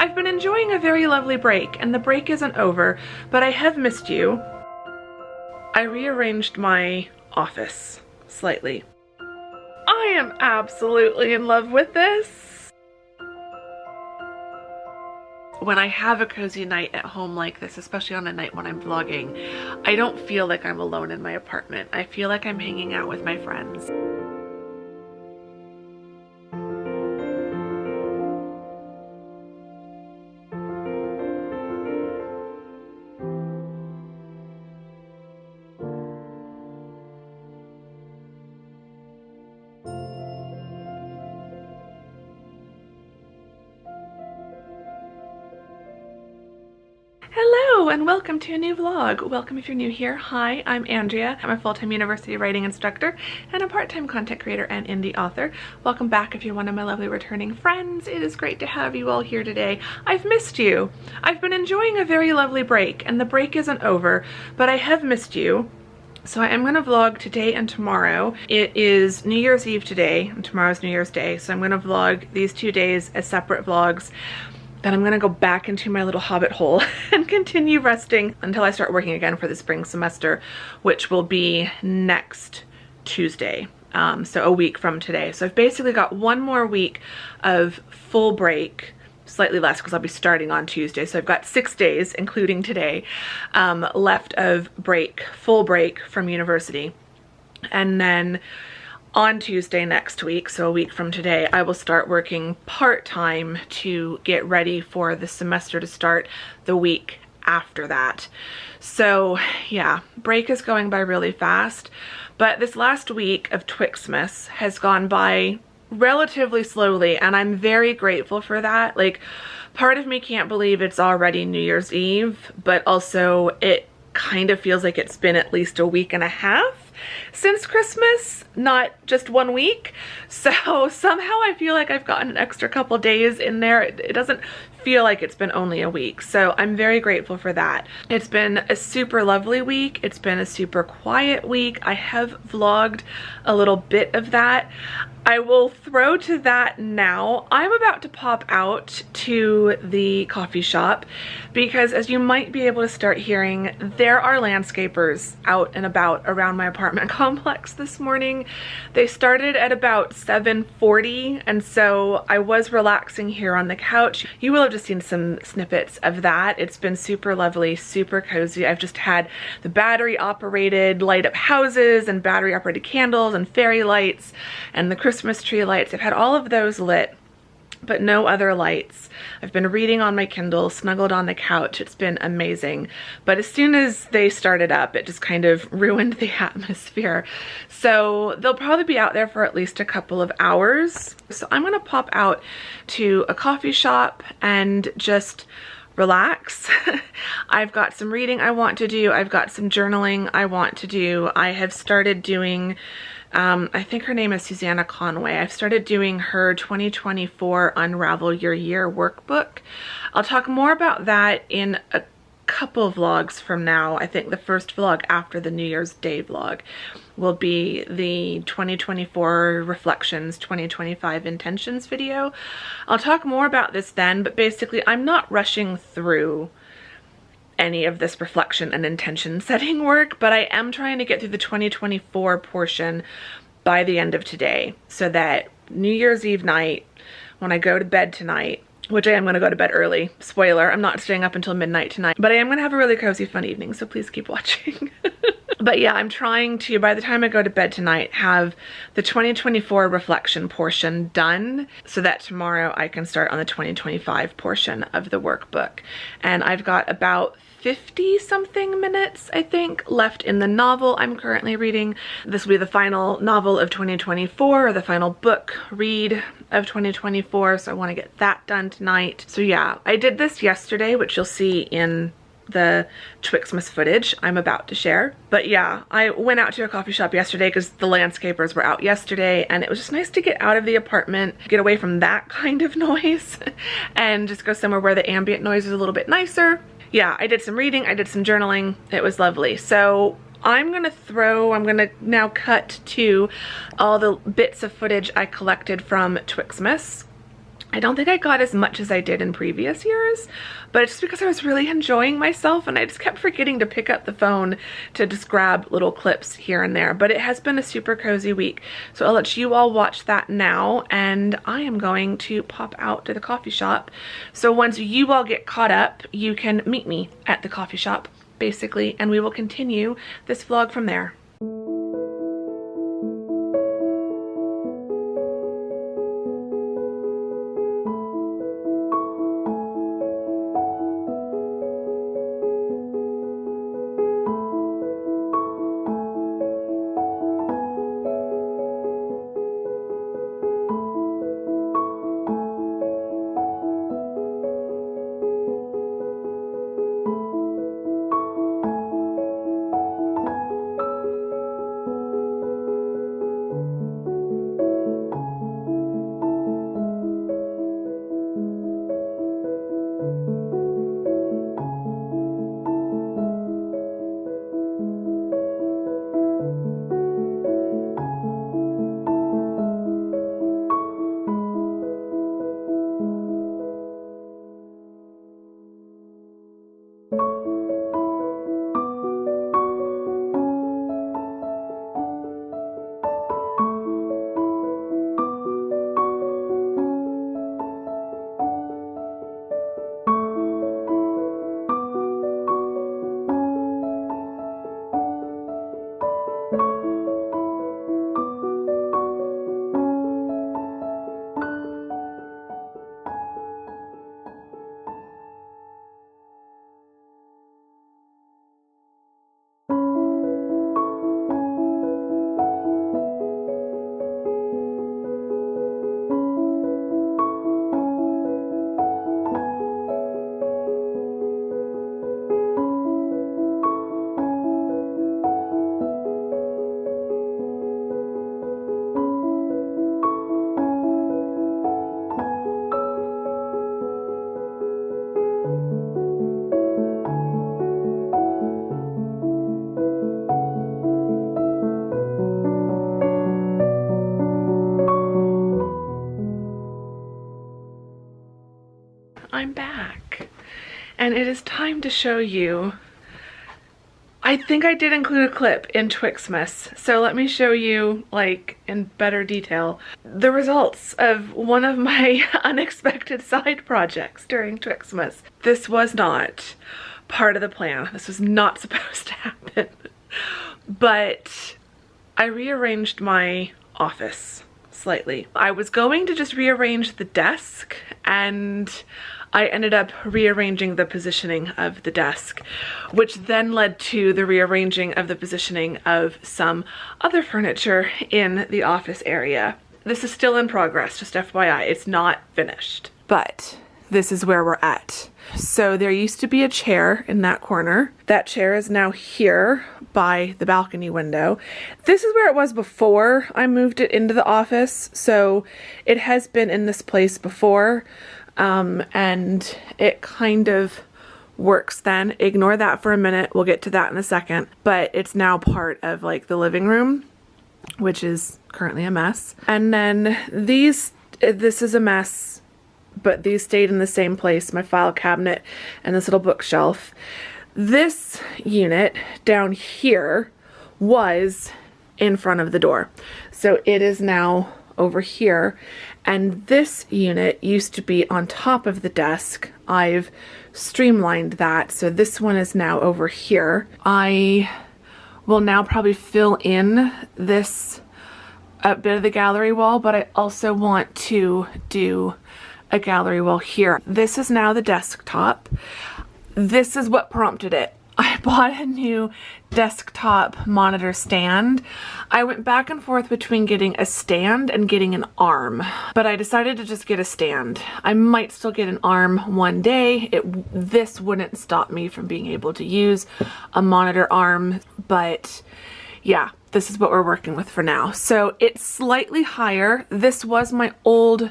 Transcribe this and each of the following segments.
I've been enjoying a very lovely break, and the break isn't over, but I have missed you. I rearranged my office slightly. I am absolutely in love with this. When I have a cozy night at home like this, especially on a night when I'm vlogging, I don't feel like I'm alone in my apartment. I feel like I'm hanging out with my friends. Hello and welcome to a new vlog. Welcome if you're new here. Hi, I'm Andrea. I'm a full-time university writing instructor and a part-time content creator and indie author. Welcome back if you're one of my lovely returning friends. It is great to have you all here today. I've missed you. I've been enjoying a very lovely break, and the break isn't over, but I have missed you. So I am going to vlog today and tomorrow. It is New Year's Eve today and tomorrow's New Year's Day, so I'm going to vlog these 2 days as separate vlogs. Then I'm gonna go back into my little hobbit hole and continue resting until I start working again for the spring semester, which will be next Tuesday, so a week from today. So I've basically got 1 more week of full break, slightly less because I'll be starting on Tuesday. So I've got 6 days, including today, left of break, full break from university. And then on Tuesday next week, so a week from today, I will start working part-time to get ready for the semester to start the week after that. So yeah, break is going by really fast, but this last week of Twixtmas has gone by relatively slowly, and I'm very grateful for that. Like, part of me can't believe it's already New Year's Eve, but also it kind of feels like it's been at least a week and a half since Christmas, not just 1 week. So somehow I feel like I've gotten an extra couple days in there. It doesn't feel like it's been only a week. So I'm very grateful for that. It's been a super lovely week. It's been a super quiet week. I have vlogged a little bit of that. I will throw to that now. I'm about to pop out to the coffee shop because, as you might be able to start hearing, there are landscapers out and about around my apartment complex this morning. They started at about 7:40, and so I was relaxing here on the couch. You will have just seen some snippets of that. It's been super lovely, super cozy. I've just had the battery operated light up houses and battery operated candles and fairy lights and the Christmas tree lights. I've had all of those lit, but no other lights. I've been reading on my Kindle, snuggled on the couch. It's been amazing. But as soon as they started up, it just kind of ruined the atmosphere. So they'll probably be out there for at least a couple of hours. So I'm gonna pop out to a coffee shop and just relax. I've got some reading I want to do. I've got some journaling I want to do. I have started doing I think her name is Susanna Conway. I've started doing her 2024 Unravel Your Year workbook. I'll talk more about that in a couple of vlogs from now. I think the first vlog after the New Year's Day vlog will be the 2024 Reflections 2025 Intentions video. I'll talk more about this then, but basically I'm not rushing through any of this reflection and intention setting work, but I am trying to get through the 2024 portion by the end of today so that New Year's Eve night, when I go to bed tonight, which I am going to go to bed early, spoiler, I'm not staying up until midnight tonight, but I am going to have a really cozy fun evening, so please keep watching. But yeah, I'm trying to, by the time I go to bed tonight, have the 2024 reflection portion done so that tomorrow I can start on the 2025 portion of the workbook. And I've got about 50 something minutes, I think, left in the novel I'm currently reading. This will be the final novel of 2024, or the final book read of 2024, so I want to get that done tonight. So yeah, I did this yesterday, which you'll see in the Twixtmas footage I'm about to share. But yeah, I went out to a coffee shop yesterday because the landscapers were out yesterday, and it was just nice to get out of the apartment, get away from that kind of noise, and just go somewhere where the ambient noise is a little bit nicer. Yeah, I did some reading, I did some journaling. It was lovely. So I'm gonna now cut to all the bits of footage I collected from Twixtmas. I don't think I got as much as I did in previous years, but it's just because I was really enjoying myself and I just kept forgetting to pick up the phone to just grab little clips here and there. But it has been a super cozy week, so I'll let you all watch that now, and I am going to pop out to the coffee shop. So once you all get caught up, you can meet me at the coffee shop, basically, and we will continue this vlog from there. I'm back, and it is time to show you. I think I did include a clip in Twixtmas, so let me show you, like, in better detail, the results of one of my unexpected side projects during Twixtmas. This was not part of the plan. This was not supposed to happen. But I rearranged my office slightly. I was going to just rearrange the desk, and I ended up rearranging the positioning of the desk, which then led to the rearranging of the positioning of some other furniture in the office area. This is still in progress, just FYI, it's not finished. But this is where we're at. So there used to be a chair in that corner. That chair is now here by the balcony window. This is where it was before I moved it into the office, so it has been in this place before. And it kind of works then. Ignore that for a minute. We'll get to that in a second. But it's now part of like the living room, which is currently a mess. And then this is a mess, but these stayed in the same place, my file cabinet and this little bookshelf. This unit down here was in front of the door. So it is now over here, and this unit used to be on top of the desk. I've streamlined that, so this one is now over here. I will now probably fill in this bit of the gallery wall, but I also want to do a gallery wall here. This is now the desktop. This is what prompted it. I bought a new desktop monitor stand. I went back and forth between getting a stand and getting an arm, but I decided to just get a stand. I might still get an arm one day. This wouldn't stop me from being able to use a monitor arm, but yeah, this is what we're working with for now. So it's slightly higher. This was my old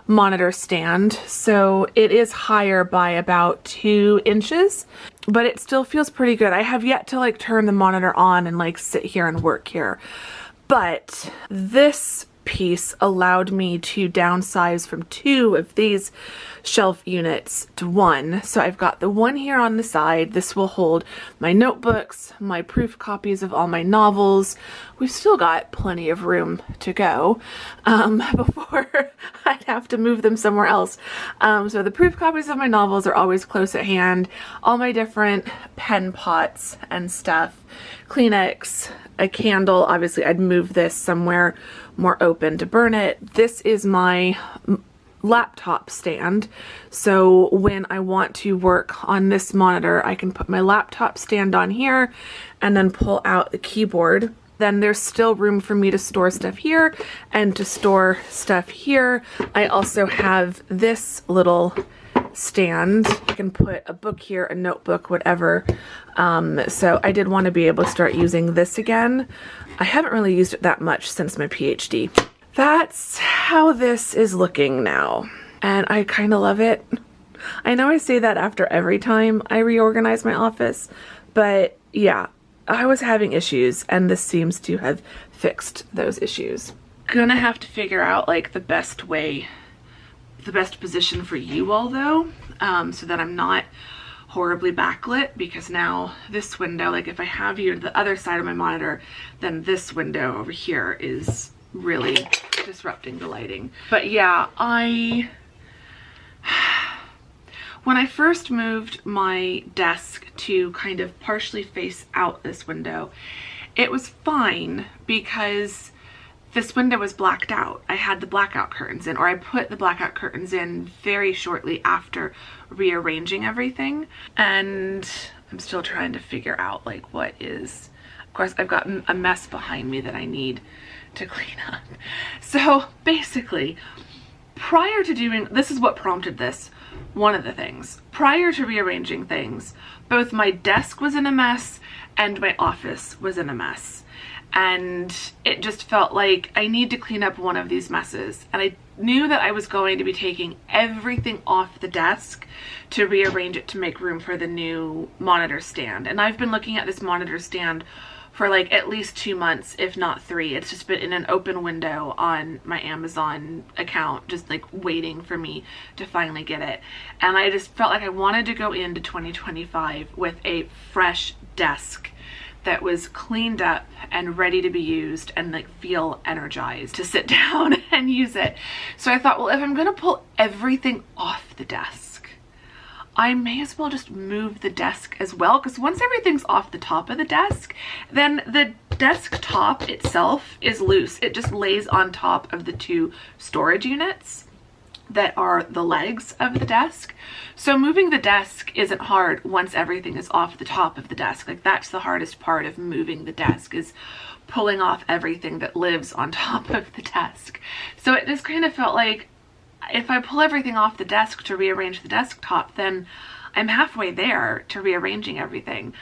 monitor stand, so it is higher by about 2 inches, but it still feels pretty good. I have yet to like turn the monitor on and like sit here and work here, but this piece allowed me to downsize from 2 of these shelf units to 1. So I've got the one here on the side. This will hold my notebooks, my proof copies of all my novels. We've still got plenty of room to go before I'd have to move them somewhere else. So the proof copies of my novels are always close at hand. All my different pen pots and stuff, Kleenex, a candle. Obviously I'd move this somewhere more open to burn it. This is my laptop stand. So when I want to work on this monitor, I can put my laptop stand on here and then pull out the keyboard. Then there's still room for me to store stuff here and to store stuff here. I also have this little stand. I can put a book here, a notebook, whatever. So I did want to be able to start using this again. I haven't really used it that much since my PhD. That's how this is looking now. And I kind of love it. I know I say that after every time I reorganize my office, but yeah, I was having issues and this seems to have fixed those issues. Gonna have to figure out like the best way, the best position for you all though, so that I'm not horribly backlit, because now this window, like if I have you to the other side of my monitor, then this window over here is really disrupting the lighting. But yeah, when I first moved my desk to kind of partially face out this window, it was fine because this window was blacked out. I had the blackout curtains in, or I put the blackout curtains in very shortly after rearranging everything. And I'm still trying to figure out like what is, of course I've got a mess behind me that I need to clean up. So basically, prior to doing, this is what prompted this, one of the things. Prior to rearranging things, both my desk was in a mess and my office was in a mess. And it just felt like I need to clean up one of these messes. And I knew that I was going to be taking everything off the desk to rearrange it to make room for the new monitor stand. And I've been looking at this monitor stand for like at least 2 months, if not 3. It's just been in an open window on my Amazon account, just like waiting for me to finally get it. And I just felt like I wanted to go into 2025 with a fresh desk that was cleaned up and ready to be used and like feel energized to sit down and use it. So I thought, well, if I'm gonna pull everything off the desk, I may as well just move the desk as well, because once everything's off the top of the desk, then the desktop itself is loose. It just lays on top of the 2 storage units that are the legs of the desk. So moving the desk isn't hard once everything is off the top of the desk. Like that's the hardest part of moving the desk, is pulling off everything that lives on top of the desk. So it just kind of felt like if I pull everything off the desk to rearrange the desktop, then I'm halfway there to rearranging everything.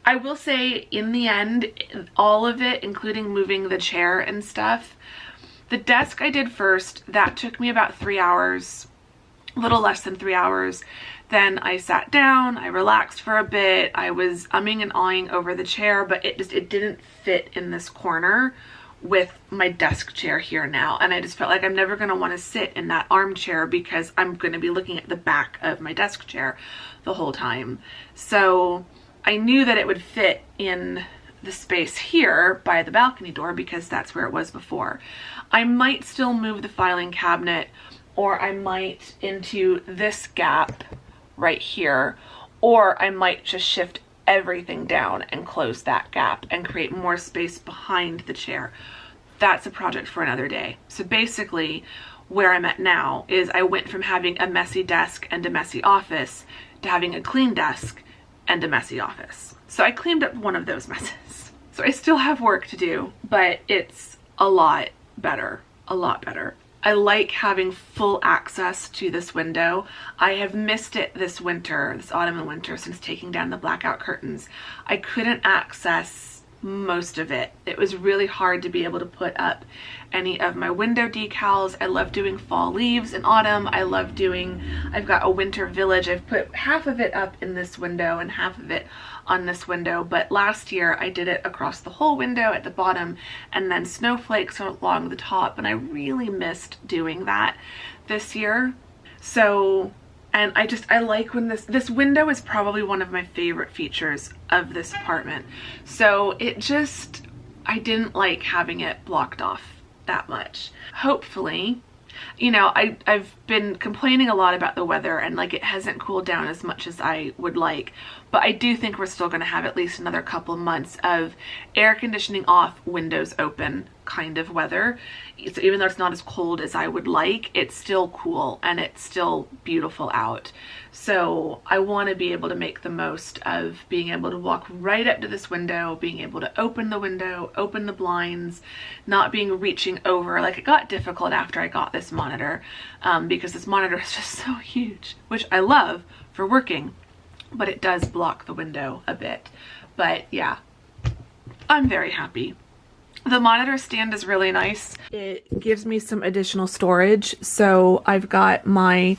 I will say in the end, all of it, including moving the chair and stuff, the desk I did first, that took me about 3 hours, a little less than 3 hours. Then I sat down, I relaxed for a bit. I was umming and ahhing over the chair, but it didn't fit in this corner with my desk chair here now. And I just felt like I'm never gonna wanna sit in that armchair because I'm gonna be looking at the back of my desk chair the whole time. So I knew that it would fit in the space here by the balcony door because that's where it was before. I might still move the filing cabinet, or I might into this gap right here, or I might just shift everything down and close that gap and create more space behind the chair. That's a project for another day. So basically where I'm at now is I went from having a messy desk and a messy office to having a clean desk and a messy office. So I cleaned up one of those messes. So I still have work to do, but it's a lot better, a lot better. I like having full access to this window. I have missed it this winter, this autumn and winter, since taking down the blackout curtains. I couldn't access most of it. It was really hard to be able to put up any of my window decals. I love doing fall leaves in autumn. I love doing, I've got a winter village. I've put half of it up in this window and half of it on this window, but last year I did it across the whole window at the bottom and then snowflakes along the top, and I really missed doing that this year. So, and I like when this window is probably one of my favorite features of this apartment. So it just, I didn't like having it blocked off that much. Hopefully, you know, I've been complaining a lot about the weather and like it hasn't cooled down as much as I would like, but I do think we're still going to have at least another couple of months of air conditioning off, windows open kind of weather. So even though it's not as cold as I would like, it's still cool and it's still beautiful out. So I want to be able to make the most of being able to walk right up to this window, being able to open the window, open the blinds, not being reaching over. Like, it got difficult after I got this monitor because this monitor is just so huge, which I love for working, but it does block the window a bit. But yeah, I'm very happy. The monitor stand is really nice. It gives me some additional storage. So I've got my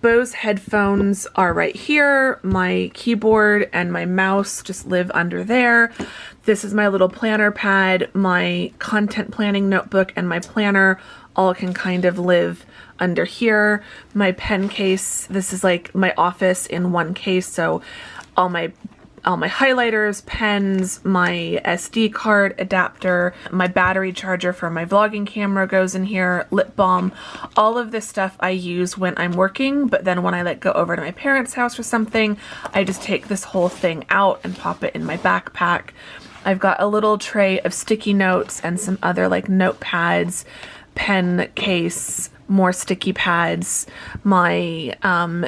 Bose headphones are right here. My keyboard and my mouse just live under there. This is my little planner pad. My content planning notebook and my planner all can kind of live under here. My pen case, this is like my office in one case. So all my highlighters, pens, my SD card adapter, my battery charger for my vlogging camera goes in here, lip balm. All of this stuff I use when I'm working, but then when I like go over to my parents' house or something, I just take this whole thing out and pop it in my backpack. I've got a little tray of sticky notes and some other like notepads, pen case, more sticky pads, my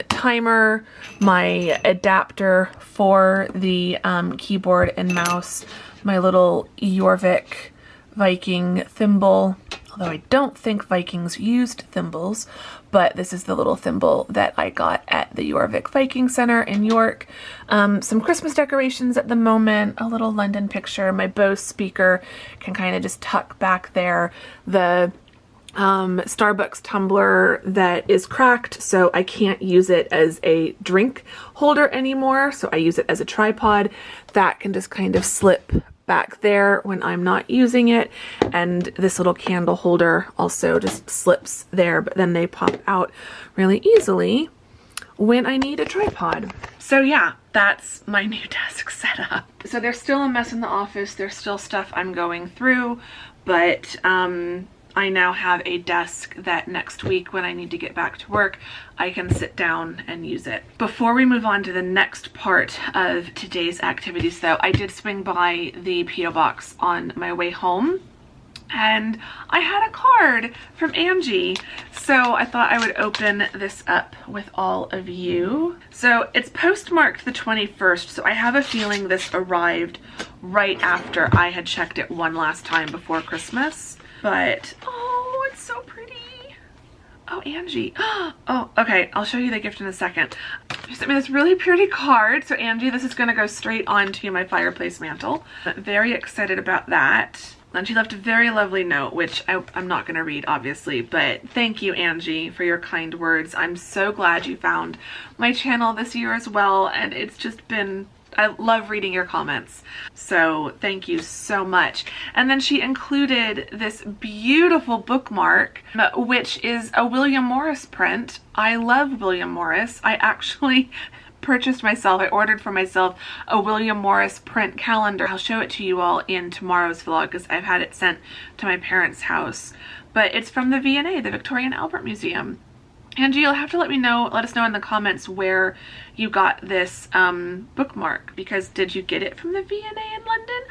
timer, my adapter for the keyboard and mouse, my little Jorvik Viking thimble, although I don't think Vikings used thimbles, but this is the little thimble that I got at the Jorvik Viking Center in York. Some Christmas decorations at the moment, a little London picture, my Bose speaker can kind of just tuck back there, the Starbucks tumbler that is cracked, so I can't use it as a drink holder anymore, so I use it as a tripod. That can just kind of slip back there when I'm not using it, and this little candle holder also just slips there, but then they pop out really easily when I need a tripod. So yeah, that's my new desk setup. So there's still a mess in the office, there's still stuff I'm going through, but I now have a desk that next week when I need to get back to work, I can sit down and use it. Before we move on to the next part of today's activities though, I did swing by the P.O. box on my way home and I had a card from Angie. So I thought I would open this up with all of you. So it's postmarked the 21st, so I have a feeling this arrived right after I had checked it one last time before Christmas. But, oh, it's so pretty. Oh, Angie. Oh, okay, I'll show you the gift in a second. She sent me this really pretty card. So Angie, this is gonna go straight onto my fireplace mantle. I'm very excited about that. And she left a very lovely note, which I'm not gonna read, obviously, but thank you, Angie, for your kind words. I'm so glad you found my channel this year as well, and it's just been, I love reading your comments. So thank you so much. And then she included this beautiful bookmark, which is a William Morris print. I love William Morris. I actually purchased myself, I ordered for myself a William Morris print calendar. I'll show it to you all in tomorrow's vlog because I've had it sent to my parents' house. But it's from the V&A, the Victoria and Albert Museum. Angie, you'll have to let us know in the comments where you got this bookmark, because did you get it from the V&A in London?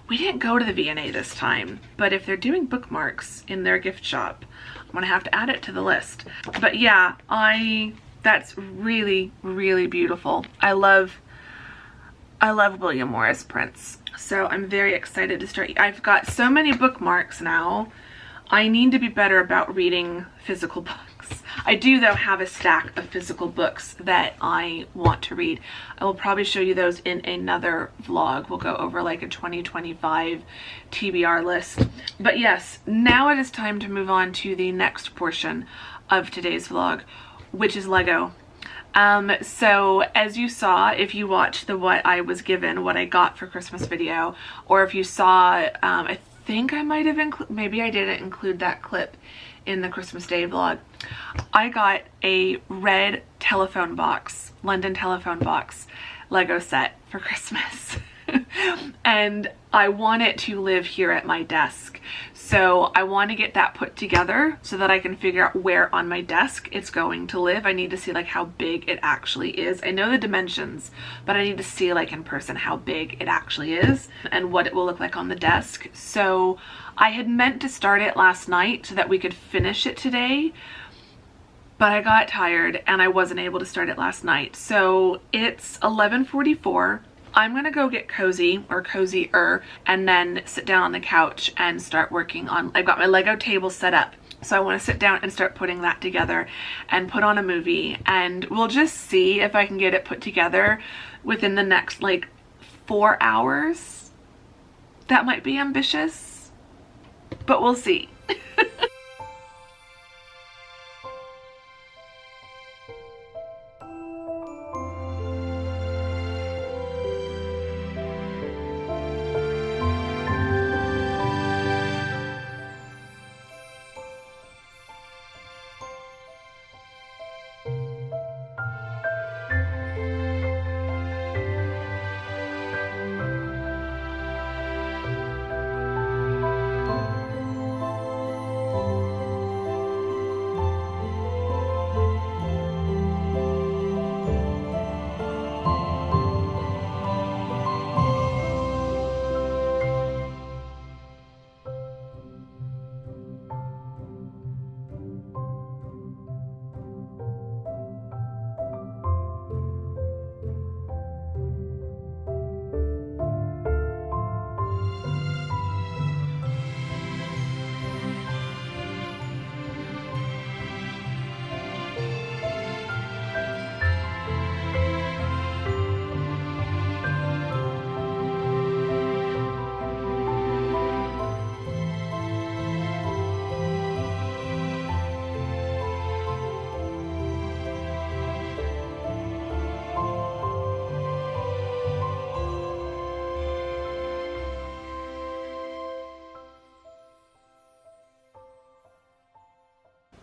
We didn't go to the V&A this time, but if they're doing bookmarks in their gift shop, I'm gonna have to add it to the list. But yeah, that's really, really beautiful. I love William Morris prints. So I'm very excited to start. I've got so many bookmarks now. I need to be better about reading physical books. books. I do though have a stack of physical books that I want to read. I will probably show you those in another vlog. We'll go over like a 2025 TBR list. But yes, now it is time to move on to the next portion of today's vlog, which is Lego. So as you saw, if you watched the what I was given, what I got for Christmas video, or if you saw, I think I might have maybe I didn't include that clip in the Christmas Day vlog. I got a red telephone box, London telephone box Lego set for Christmas. And I want it to live here at my desk. So I want to get that put together so that I can figure out where on my desk it's going to live. I need to see like how big it actually is. I know the dimensions, but I need to see like in person how big it actually is and what it will look like on the desk. So I had meant to start it last night so that we could finish it today, but I got tired and I wasn't able to start it last night. So it's 11:44. I'm gonna go get cozy or cozier and then sit down on the couch and start working on, I've got my Lego table set up. So I want to sit down and start putting that together and put on a movie, and we'll just see if I can get it put together within the next like 4 hours. That might be ambitious, but we'll see.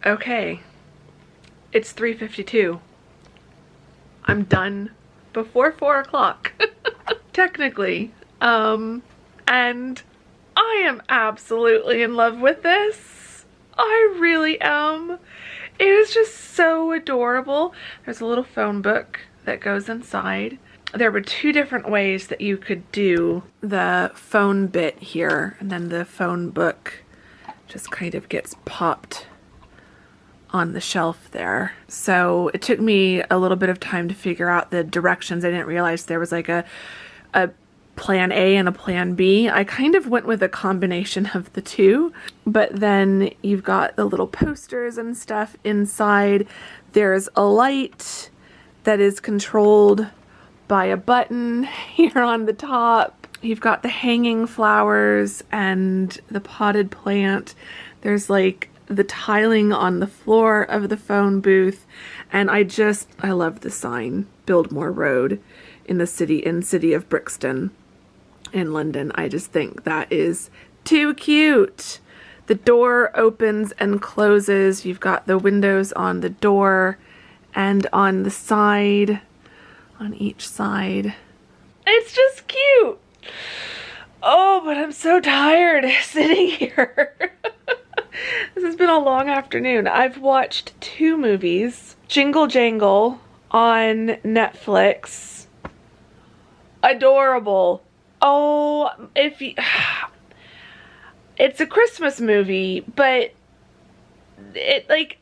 Okay, it's 3:52. I'm done before 4 o'clock, technically. And I am absolutely in love with this. I really am. It is just so adorable. There's a little phone book that goes inside. There were 2 different ways that you could do the phone bit here, and then the phone book just kind of gets popped on the shelf there. So it took me a little bit of time to figure out the directions. I didn't realize there was like a plan A and a plan B. I kind of went with a combination of the 2, but then you've got the little posters and stuff inside. There's a light that is controlled by a button here on the top. You've got the hanging flowers and the potted plant. There's like the tiling on the floor of the phone booth, and I love the sign, Biltmore Road in the city of Brixton in London. I just think that is too cute. The door opens and closes. You've got the windows on the door and on the side, on each side. It's just cute. Oh, but I'm so tired sitting here. This has been a long afternoon. I've watched 2 movies. Jingle Jangle on Netflix. Adorable. Oh, if you... It's a Christmas movie, but it like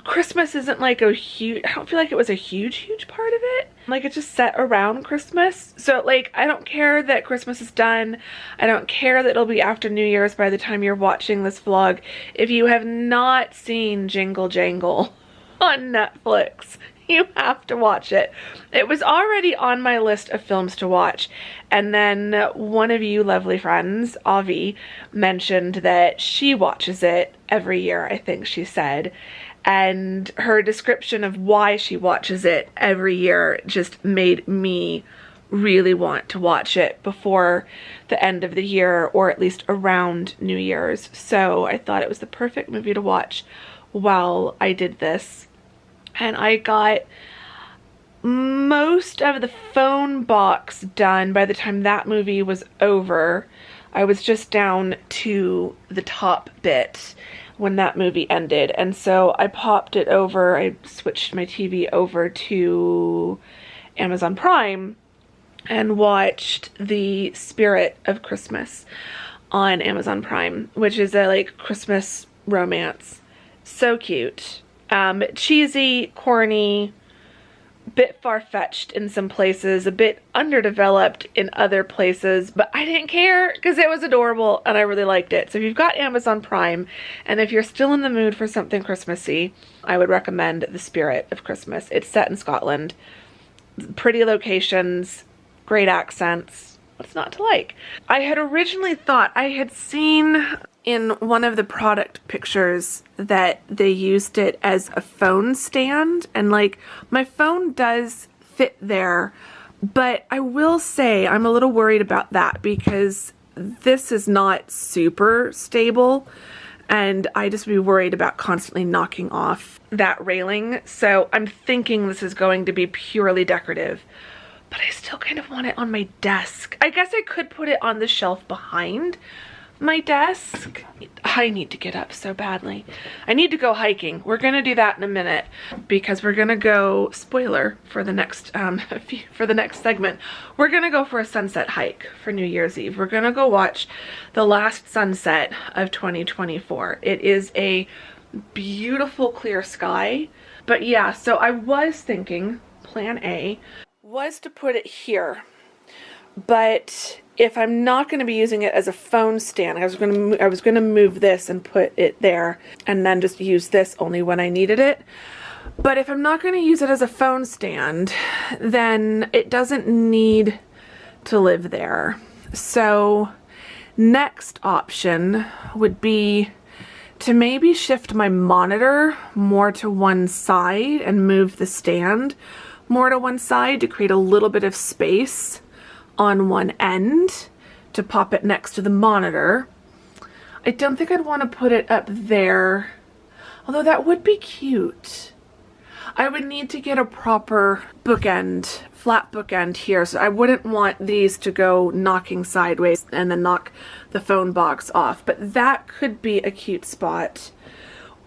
Christmas isn't like a huge, I don't feel like it was a huge part of it. Like it's just set around Christmas. So like, I don't care that Christmas is done. I don't care that it'll be after New Year's by the time you're watching this vlog. If you have not seen Jingle Jangle on Netflix, you have to watch it. It was already on my list of films to watch, and then one of you lovely friends, Avi, mentioned that she watches it every year, I think she said, and her description of why she watches it every year just made me really want to watch it before the end of the year, or at least around New Year's. So I thought it was the perfect movie to watch while I did this. And I got most of the phone box done by the time that movie was over. I was just down to the top bit when that movie ended. And so I popped it over, I switched my TV over to Amazon Prime and watched The Spirit of Christmas on Amazon Prime, which is a like Christmas romance. So cute. Cheesy, corny, bit far-fetched in some places, a bit underdeveloped in other places, but I didn't care because it was adorable and I really liked it. So if you've got Amazon Prime and if you're still in the mood for something Christmassy, I would recommend The Spirit of Christmas. It's set in Scotland. Pretty locations, great accents. What's not to like? I had originally thought I had seen in one of the product pictures that they used it as a phone stand, and like my phone does fit there, but I will say I'm a little worried about that because this is not super stable and I just be worried about constantly knocking off that railing. So I'm thinking this is going to be purely decorative, but I still kind of want it on my desk. I guess I could put it on the shelf behind my desk. I need to get up so badly. I need to go hiking. We're gonna do that in a minute because we're gonna go, spoiler for the next segment, we're gonna go for a sunset hike for New Year's Eve. We're gonna go watch the last sunset of 2024. It is a beautiful clear sky. But yeah, so I was thinking plan A was to put it here, but if I'm not going to be using it as a phone stand, I was going to move this and put it there and then just use this only when I needed it. But if I'm not going to use it as a phone stand, then it doesn't need to live there. So next option would be to maybe shift my monitor more to one side and move the stand more to one side to create a little bit of space on one end to pop it next to the monitor. I don't think I'd want to put it up there, although that would be cute. I would need to get a proper bookend, flat bookend here, so I wouldn't want these to go knocking sideways and then knock the phone box off, but that could be a cute spot.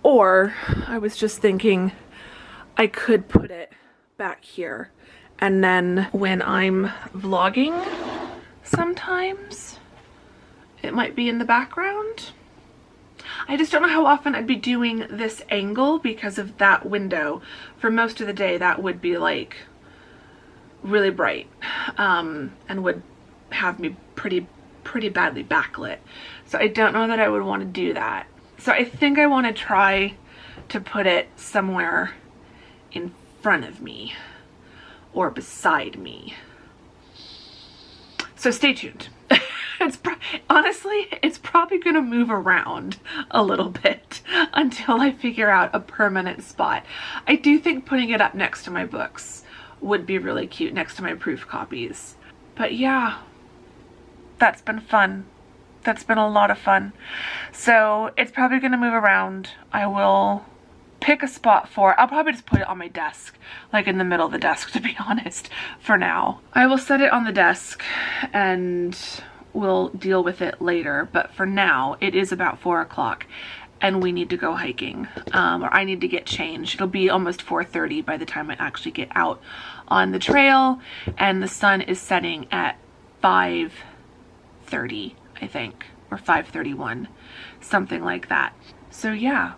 Or I was just thinking I could put it back here, and then when I'm vlogging sometimes it might be in the background. I just don't know how often I'd be doing this angle because of that window. For most of the day that would be like really bright and would have me pretty badly backlit. So I don't know that I would want to do that. So I think I want to try to put it somewhere in front of me or beside me. So stay tuned. Honestly, it's probably gonna move around a little bit until I figure out a permanent spot. I do think putting it up next to my books would be really cute, next to my proof copies. But yeah, that's been fun. That's been a lot of fun. So it's probably gonna move around. I will pick a spot for, I'll probably just put it on my desk, like in the middle of the desk, to be honest, for now. I will set it on the desk and we'll deal with it later, but for now it is about 4 o'clock and we need to go hiking, or I need to get changed. It'll be almost 4:30 by the time I actually get out on the trail, and the sun is setting at 5:30, I think, or 5:31, something like that. So yeah,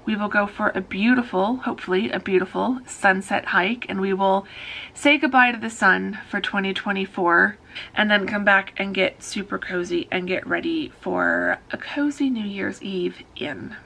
we will go for a beautiful, hopefully a beautiful sunset hike, and we will say goodbye to the sun for 2024 and then come back and get super cozy and get ready for a cozy New Year's Eve in.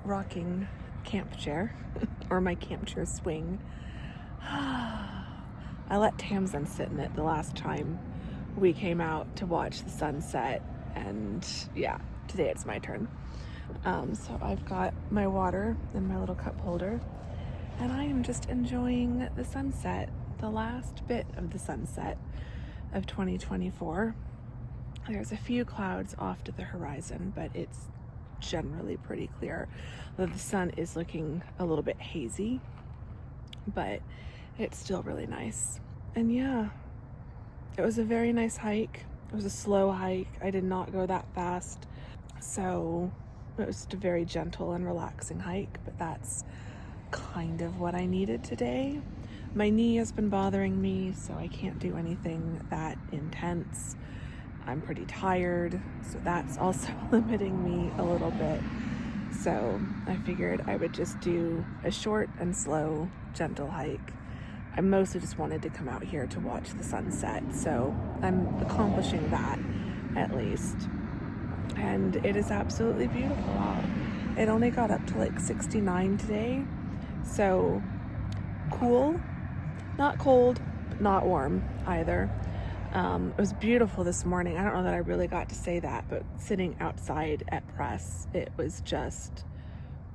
Rocking camp chair or my camp chair swing. I let Tamsin sit in it the last time we came out to watch the sunset, and yeah, today it's my turn. So I've got my water in my little cup holder, and I am just enjoying the sunset, the last bit of the sunset of 2024. There's a few clouds off to the horizon, but it's generally pretty clear. Though the sun is looking a little bit hazy, but it's still really nice. And yeah, it was a very nice hike. It was a slow hike. I did not go that fast, so it was just a very gentle and relaxing hike, but that's kind of what I needed today. My knee has been bothering me, so I can't do anything that intense. I'm pretty tired, so that's also limiting me a little bit. So I figured I would just do a short and slow, gentle hike. I mostly just wanted to come out here to watch the sunset, so I'm accomplishing that at least. And it is absolutely beautiful out. It only got up to like 69 today, so cool, not cold, but not warm either. It was beautiful this morning. I don't know that I really got to say that, but sitting outside at press, it was just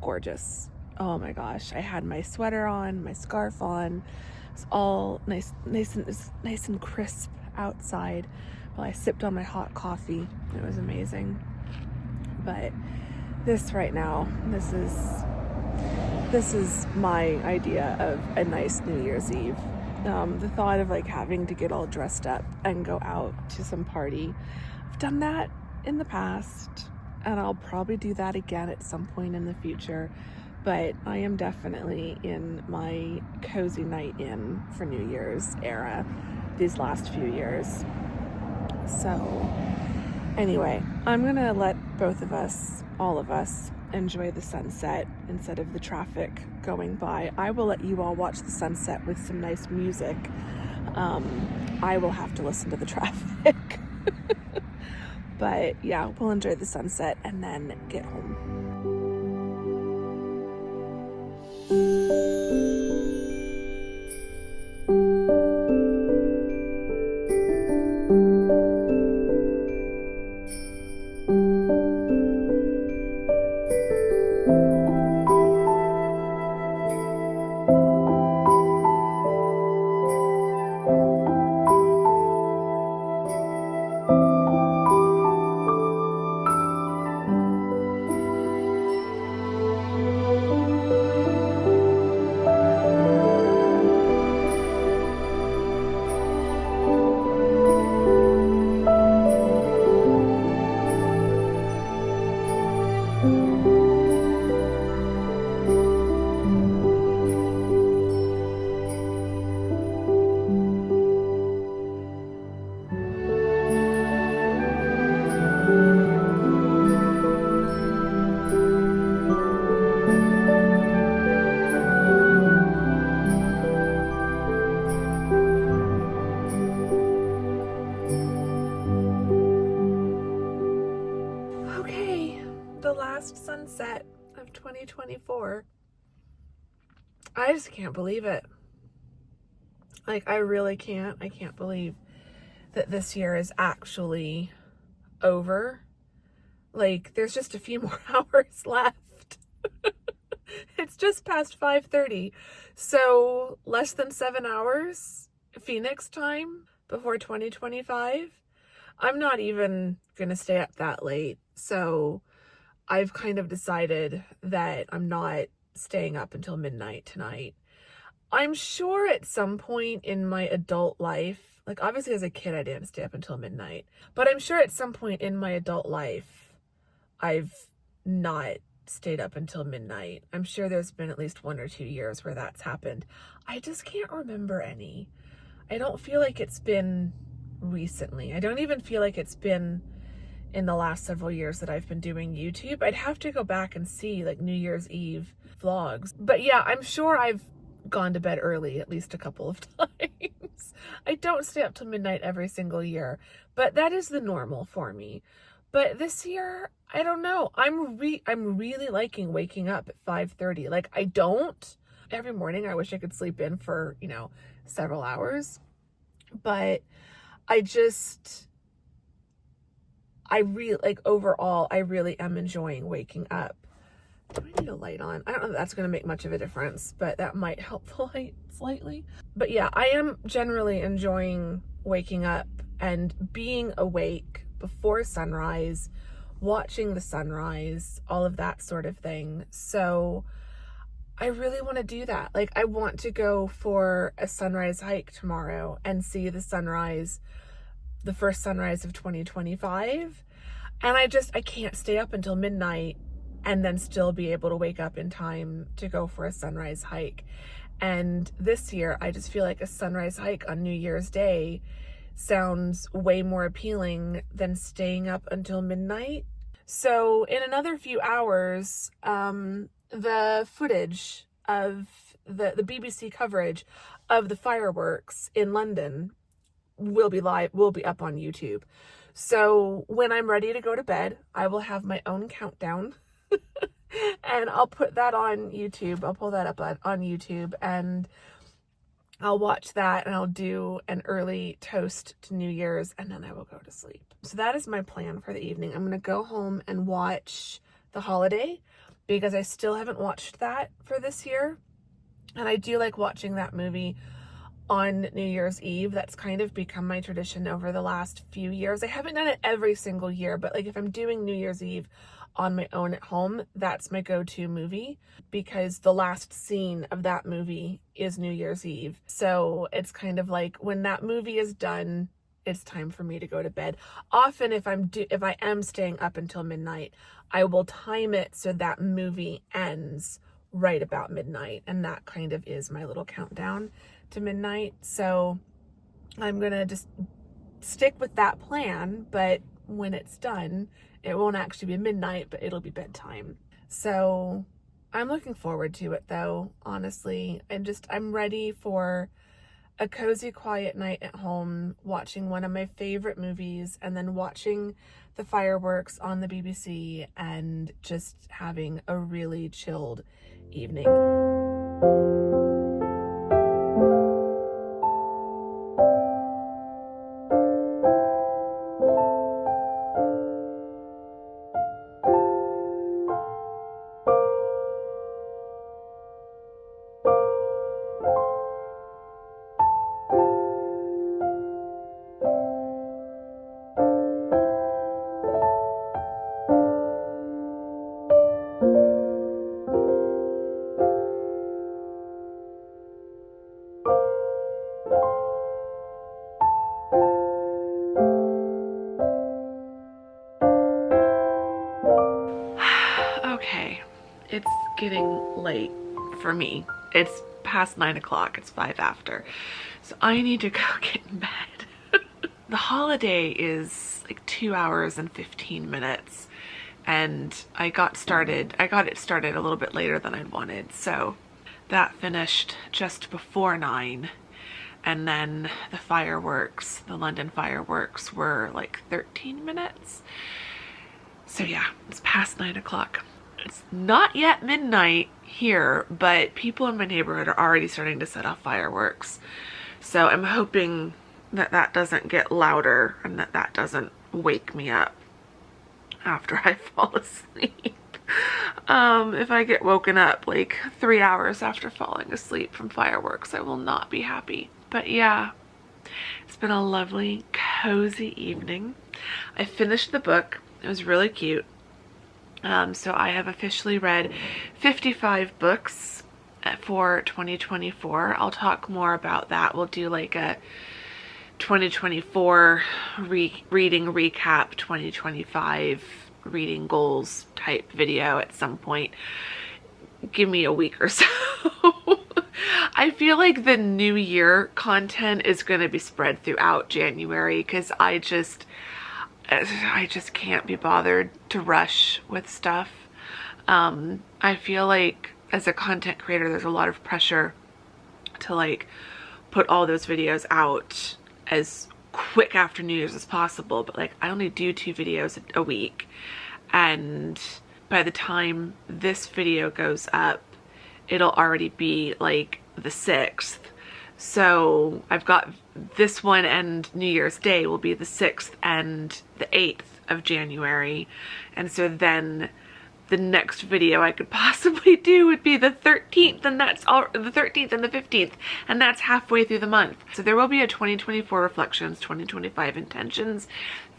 gorgeous. Oh my gosh. I had my sweater on, my scarf on. It was all nice and crisp outside while I sipped on my hot coffee. It was amazing. But this right now, this is my idea of a nice New Year's Eve. The thought of like having to get all dressed up and go out to some party. I've done that in the past, and I'll probably do that again at some point in the future, but I am definitely in my cozy night in for New Year's era these last few years. So anyway, I'm gonna let both of us, all of us, enjoy the sunset instead of the traffic going by. I will let you all watch the sunset with some nice music. I will have to listen to the traffic. But yeah, we'll enjoy the sunset and then get home. last sunset of 2024. I just can't believe it. Like, I really can't. I can't believe that this year is actually over. Like, there's just a few more hours left. It's just past 5:30. So less than 7 hours Phoenix time before 2025. I'm not even gonna stay up that late. So I've kind of decided that I'm not staying up until midnight tonight. I'm sure at some point in my adult life, like obviously as a kid I didn't stay up until midnight, but I'm sure at some point in my adult life I've not stayed up until midnight. I'm sure there's been at least 1 or 2 years where that's happened. I just can't remember any. I don't feel like it's been recently. I don't even feel like it's been in the last several years that I've been doing YouTube. I'd have to go back and see like New Year's Eve vlogs. But yeah, I'm sure I've gone to bed early at least a couple of times. I don't stay up till midnight every single year, but that is the normal for me. But this year, I don't know. I'm really liking waking up at 5:30. Like, I don't every morning. I wish I could sleep in for, several hours. But overall, I really am enjoying waking up. Do I need a light on? I don't know if that's going to make much of a difference, but that might help the light slightly. But yeah, I am generally enjoying waking up and being awake before sunrise, watching the sunrise, all of that sort of thing. So I really want to do that. Like, I want to go for a sunrise hike tomorrow and see the sunrise, the first sunrise of 2025. And I can't stay up until midnight and then still be able to wake up in time to go for a sunrise hike. And this year, I just feel like a sunrise hike on New Year's Day sounds way more appealing than staying up until midnight. So in another few hours, the footage of the BBC coverage of the fireworks in London will be up on YouTube. So when I'm ready to go to bed, I will have my own countdown and I'll put that on YouTube. I'll pull that up on YouTube and I'll watch that and I'll do an early toast to New Year's and then I will go to sleep. So that is my plan for the evening. I'm going to go home and watch The Holiday because I still haven't watched that for this year. And I do like watching that movie on New Year's Eve. That's kind of become my tradition over the last few years. I haven't done it every single year, but like if I'm doing New Year's Eve on my own at home, that's my go-to movie because the last scene of that movie is New Year's Eve. So it's kind of like when that movie is done, it's time for me to go to bed. Often if I am staying up until midnight, I will time it so that movie ends right about midnight, and that kind of is my little countdown to midnight. So I'm gonna just stick with that plan, but when it's done, it won't actually be midnight, but it'll be bedtime. So I'm looking forward to it though, honestly. I'm ready for a cozy, quiet night at home, watching one of my favorite movies, and then watching the fireworks on the BBC and just having a really chilled evening. It's getting late for me. It's past 9 o'clock. It's 5 after. So I need to go get in bed. The Holiday is like 2 hours and 15 minutes. And I got it started a little bit later than I'd wanted. So that finished just before 9. And then the London fireworks were like 13 minutes. So yeah, it's past 9 o'clock. It's not yet midnight here, but people in my neighborhood are already starting to set off fireworks. So I'm hoping that that doesn't get louder and that that doesn't wake me up after I fall asleep. If I get woken up like 3 hours after falling asleep from fireworks, I will not be happy. But yeah, it's been a lovely, cozy evening. I finished the book. It was really cute. So I have officially read 55 books for 2024. I'll talk more about that. We'll do like a 2024 reading recap, 2025 reading goals type video at some point. Give me a week or so. I feel like the new year content is going to be spread throughout January because I just can't be bothered to rush with stuff. I feel like as a content creator, there's a lot of pressure to like put all those videos out as quick after New Year's as possible, but like I only do 2 videos a week, and by the time this video goes up, it'll already be like the 6th. So I've got this one, and New Year's Day will be the 6th and the 8th of January. And so then the next video I could possibly do would be the 13th, and that's all, the 13th and the 15th, and that's halfway through the month. So there will be a 2024 reflections, 2025 intentions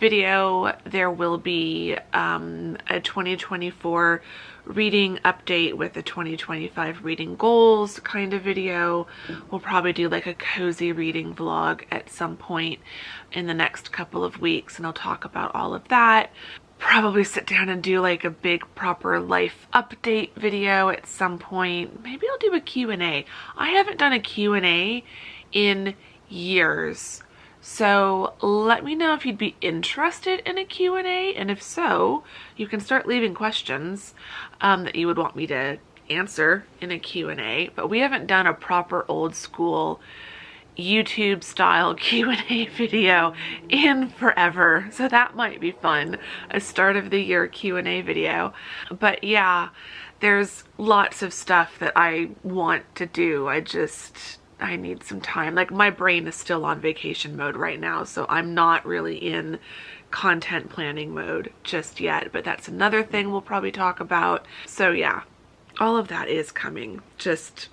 video. There will be a 2024 reading update with the 2025 reading goals kind of video. We'll probably do like a cozy reading vlog at some point in the next couple of weeks, and I'll talk about all of that. Probably sit down and do like a big proper life update video at some point. Maybe I'll do a Q&A. I haven't done a Q&A in years. So let me know if you'd be interested in a Q&A, and if so, you can start leaving questions that you would want me to answer in a Q&A. But we haven't done a proper old school YouTube style Q&A video in forever, so that might be fun, a start of the year Q&A video. But yeah, there's lots of stuff that I want to do. I need some time. Like, my brain is still on vacation mode right now, so I'm not really in content planning mode just yet, but that's another thing we'll probably talk about. So yeah, all of that is coming. Just,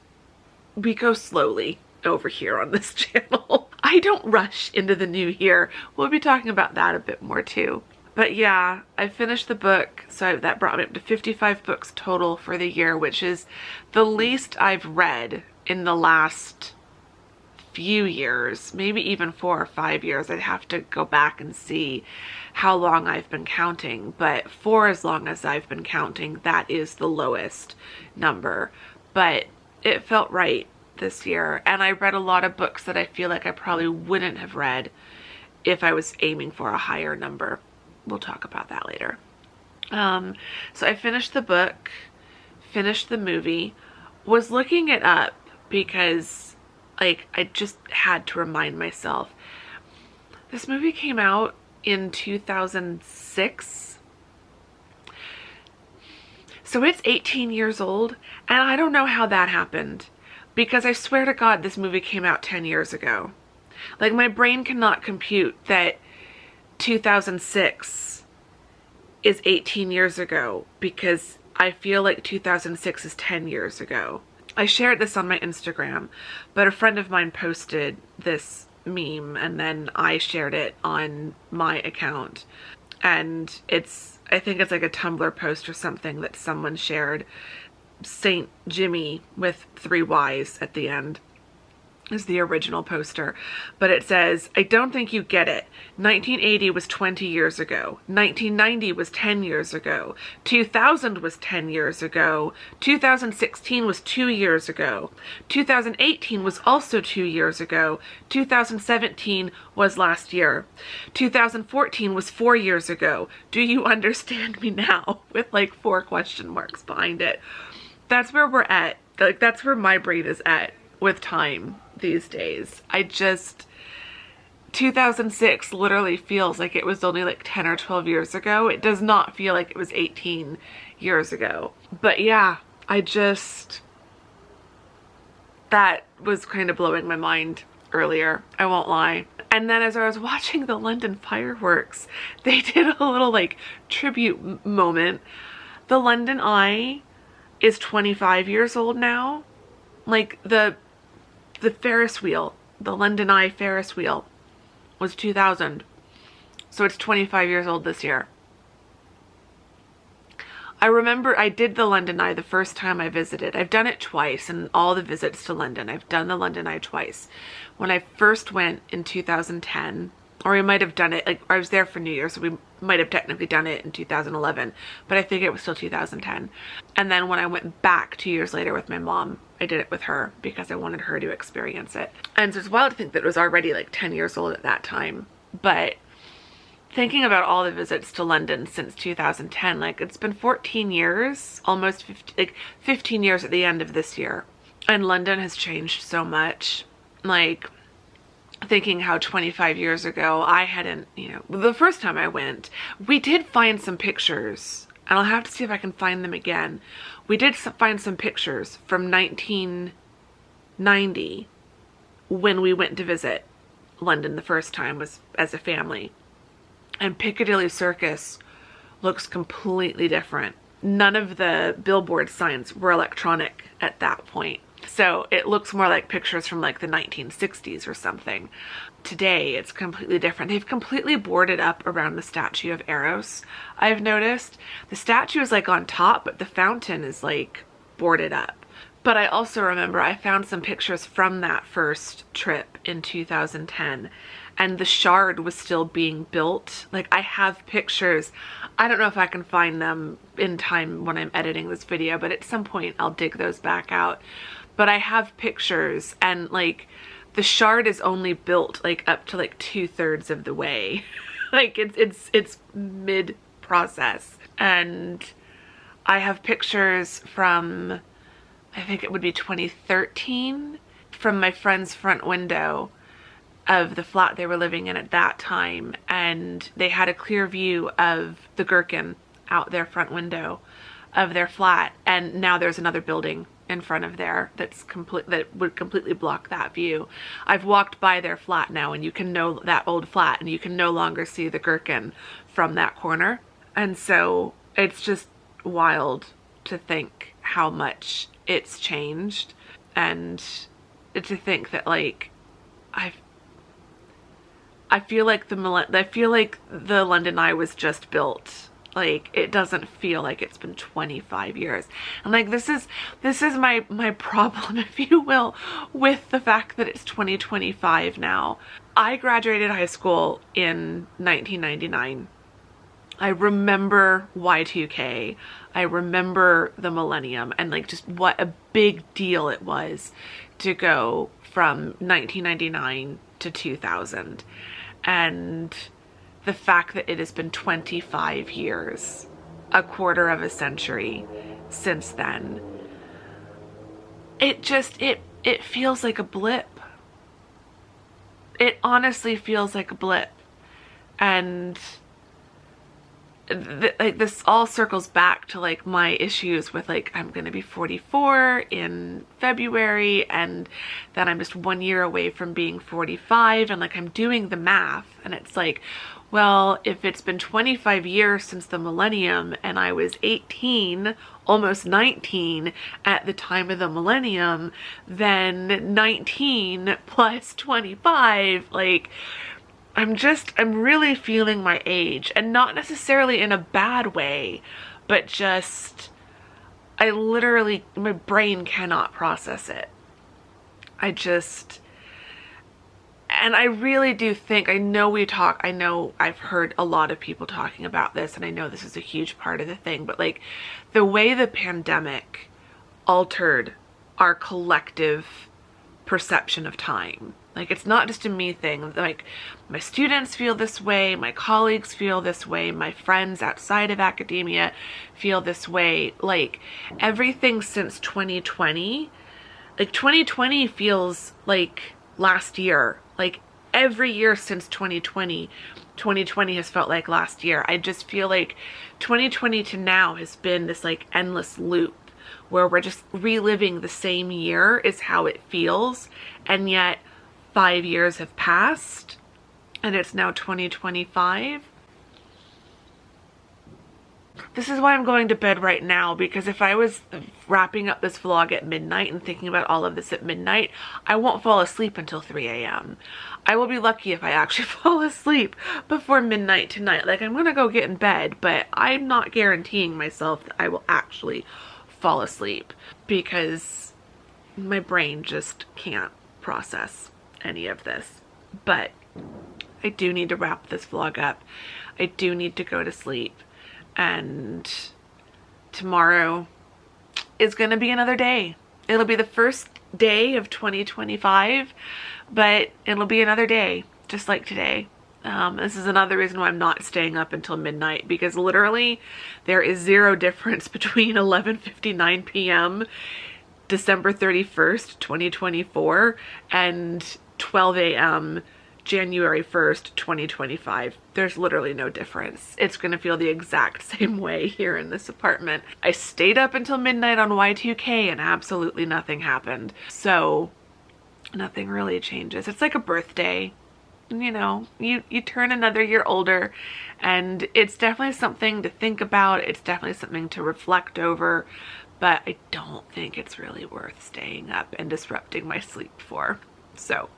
we go slowly over here on this channel. I don't rush into the new year. We'll be talking about that a bit more too. But yeah, I finished the book, so that brought me up to 55 books total for the year, which is the least I've read in the last few years, maybe even 4 or 5 years. I'd have to go back and see how long I've been counting, but for as long as I've been counting, that is the lowest number. But it felt right this year, and I read a lot of books that I feel like I probably wouldn't have read if I was aiming for a higher number. We'll talk about that later. So I finished the book, finished the movie, was looking it up because like I just had to remind myself. This movie came out in 2006. So it's 18 years old, and I don't know how that happened. Because I swear to God, this movie came out 10 years ago. Like, my brain cannot compute that 2006 is 18 years ago, because I feel like 2006 is 10 years ago. I shared this on my Instagram, but a friend of mine posted this meme, and then I shared it on my account. And I think it's like a Tumblr post or something that someone shared. Saint Jimmy with 3 Y's at the end is the original poster, but it says, "I don't think you get it. 1980 was 20 years ago. 1990 was 10 years ago. 2000 was 10 years ago. 2016 was 2 years ago. 2018 was also 2 years ago. 2017 was last year. 2014 was 4 years ago. Do you understand me now?" With like 4 question marks behind it. That's where we're at. Like, that's where my brain is at with time these days. 2006 literally feels like it was only like 10 or 12 years ago. It does not feel like it was 18 years ago. But yeah, that was kind of blowing my mind earlier, I won't lie. And then as I was watching the London fireworks, they did a little like tribute moment. The London Eye is 25 years old now. Like the Ferris wheel, the London Eye Ferris wheel was 2000. So it's 25 years old this year. I remember I did the London Eye the first time I visited. I've done it twice in all the visits to London. I've done the London Eye twice. When I first went in 2010, or we might have done it, like I was there for New Year, so we might have technically done it in 2011, but I think it was still 2010. And then when I went back 2 years later with my mom, I did it with her because I wanted her to experience it. And so it's wild to think that it was already like 10 years old at that time. But thinking about all the visits to London since 2010, like it's been 14 years, almost 15 years at the end of this year. And London has changed so much. Like thinking how 25 years ago I hadn't, the first time I went, we did find some pictures, and I'll have to see if I can find them again. We did find some pictures from 1990 when we went to visit London the first time, was as a family. And Piccadilly Circus looks completely different. None of the billboard signs were electronic at that point. So it looks more like pictures from like the 1960s or something. Today it's completely different. They've completely boarded up around the statue of Eros, I've noticed. The statue is like on top, but the fountain is like boarded up. But I also remember I found some pictures from that first trip in 2010, and the Shard was still being built. Like I have pictures. I don't know if I can find them in time when I'm editing this video, but at some point I'll dig those back out. But I have pictures, and like the Shard is only built like up to like 2/3 of the way. Like it's mid process. And I have pictures from, I think it would be 2013, from my friend's front window of the flat they were living in at that time, and they had a clear view of the Gherkin out their front window of their flat, and now there's another building in front of there that would completely block that view. I've walked by their flat now, and you can that old flat, and you can no longer see the Gherkin from that corner. And so it's just wild to think how much it's changed, and to think that like I feel like the London Eye was just built. Like it doesn't feel like it's been 25 years. And like this is my problem, if you will, with the fact that it's 2025 now. I graduated high school in 1999. I remember Y2K. I remember the millennium, and like just what a big deal it was to go from 1999 to 2000. And the fact that it has been 25 years, a quarter of a century since then, it feels like a blip. It honestly feels like a blip. And like this all circles back to like my issues with like, I'm gonna be 44 in February, and then I'm just 1 year away from being 45, and like I'm doing the math, and it's like, well, if it's been 25 years since the millennium, and I was 18, almost 19 at the time of the millennium, then 19 plus 25, like I'm really feeling my age, and not necessarily in a bad way, but just, my brain cannot process it. And I really do think, I know I've heard a lot of people talking about this, and I know this is a huge part of the thing, but like the way the pandemic altered our collective perception of time. Like it's not just a me thing. Like my students feel this way, my colleagues feel this way, my friends outside of academia feel this way. Like everything since 2020, like 2020 feels like last year. Like every year since 2020, 2020 has felt like last year. I just feel like 2020 to now has been this like endless loop where we're just reliving the same year is how it feels. And yet 5 years have passed and it's now 2025. This is why I'm going to bed right now, because if I was wrapping up this vlog at midnight and thinking about all of this at midnight, I won't fall asleep until 3 a.m. I will be lucky if I actually fall asleep before midnight tonight. Like, I'm gonna go get in bed, but I'm not guaranteeing myself that I will actually fall asleep because my brain just can't process any of this. But I do need to wrap this vlog up. I do need to go to sleep. And tomorrow is gonna be another day. It'll be the first day of 2025, but it'll be another day, just like today. This is another reason why I'm not staying up until midnight, because literally there is zero difference between 11:59 p.m. December 31st, 2024 and 12 a.m. January 1st, 2025. There's literally no difference. It's gonna feel the exact same way here in this apartment. I stayed up until midnight on Y2K and absolutely nothing happened. So nothing really changes. It's like a birthday. You know, you turn another year older, and it's definitely something to think about. It's definitely something to reflect over, but I don't think it's really worth staying up and disrupting my sleep for. So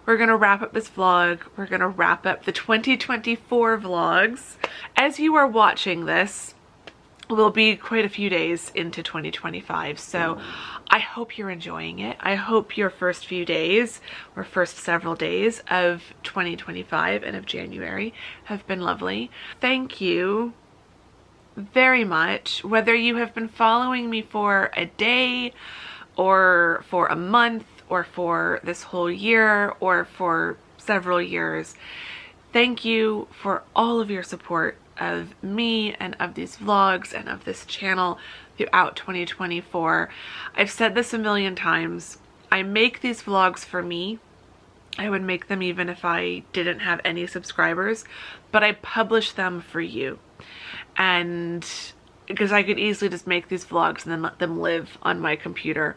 we're gonna wrap up this vlog. We're gonna wrap up the 2024 vlogs. As you are watching this, we'll be quite a few days into 2025, so I hope you're enjoying it. I hope your first few days, or first several days of 2025 and of January have been lovely. Thank you very much. Whether you have been following me for a day, or for a month, or for this whole year, or for several years, thank you for all of your support of me and of these vlogs and of this channel throughout 2024. I've said this a million times. I make these vlogs for me. I would make them even if I didn't have any subscribers, but I publish them for you. And because I could easily just make these vlogs and then let them live on my computer.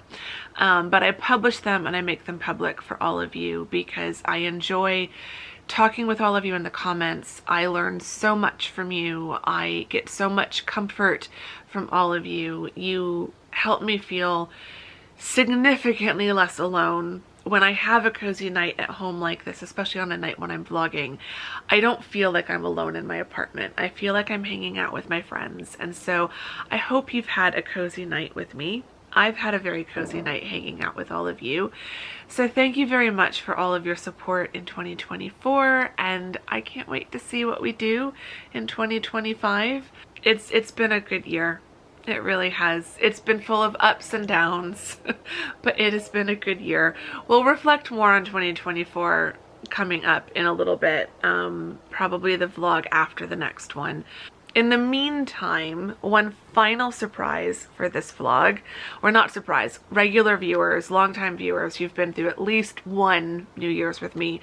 But I publish them and I make them public for all of you because I enjoy talking with all of you in the comments. I learn so much from you. I get so much comfort from all of you. You help me feel significantly less alone. When I have a cozy night at home like this, especially on a night when I'm vlogging, I don't feel like I'm alone in my apartment. I feel like I'm hanging out with my friends. And so I hope you've had a cozy night with me. I've had a very cozy night hanging out with all of you. So thank you very much for all of your support in 2024. And I can't wait to see what we do in 2025. It's been a good year. It really has. It's been full of ups and downs, but it has been a good year. We'll reflect more on 2024 coming up in a little bit, probably the vlog after the next one. In the meantime, one final surprise for this vlog, or not surprise, regular viewers, longtime viewers who've been through at least one New Year's with me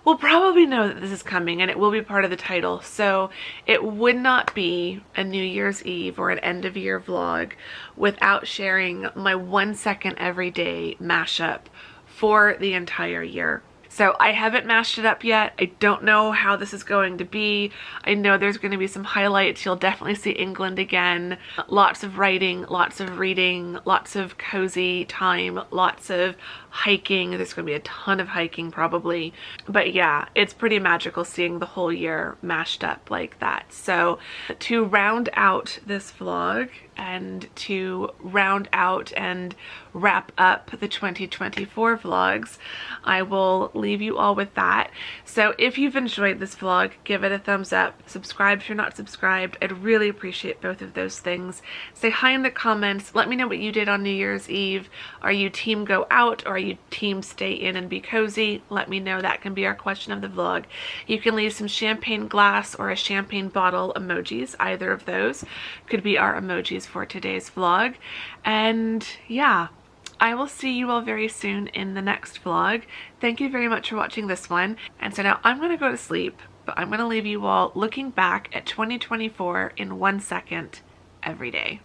will probably know that this is coming, and it will be part of the title. So it would not be a New Year's Eve or an end of year vlog without sharing my 1 second everyday mashup for the entire year. So I haven't mashed it up yet. I don't know how this is going to be. I know there's going to be some highlights. You'll definitely see England again. Lots of writing, lots of reading, lots of cozy time, lots of hiking. There's going to be a ton of hiking probably. But yeah, it's pretty magical seeing the whole year mashed up like that. So to round out this vlog and to round out and wrap up the 2024 vlogs, I will leave you all with that. So if you've enjoyed this vlog, give it a thumbs up. Subscribe if you're not subscribed. I'd really appreciate both of those things. Say hi in the comments. Let me know what you did on New Year's Eve. Are you team go out or are you team stay in and be cozy? Let me know. That can be our question of the vlog. You can leave some champagne glass or a champagne bottle emojis. Either of those could be our emojis for today's vlog. And yeah, I will see you all very soon in the next vlog. Thank you very much for watching this one. And so now I'm going to go to sleep, but I'm going to leave you all looking back at 2024 in 1 second every day.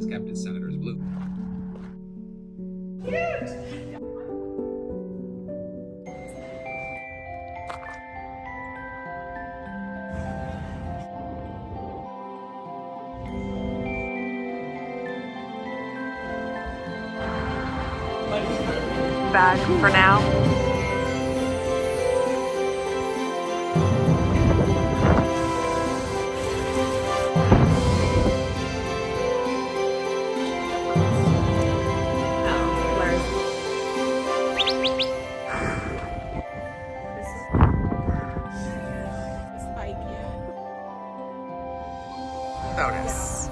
kept his senator's blue. Bag for now. Bonus.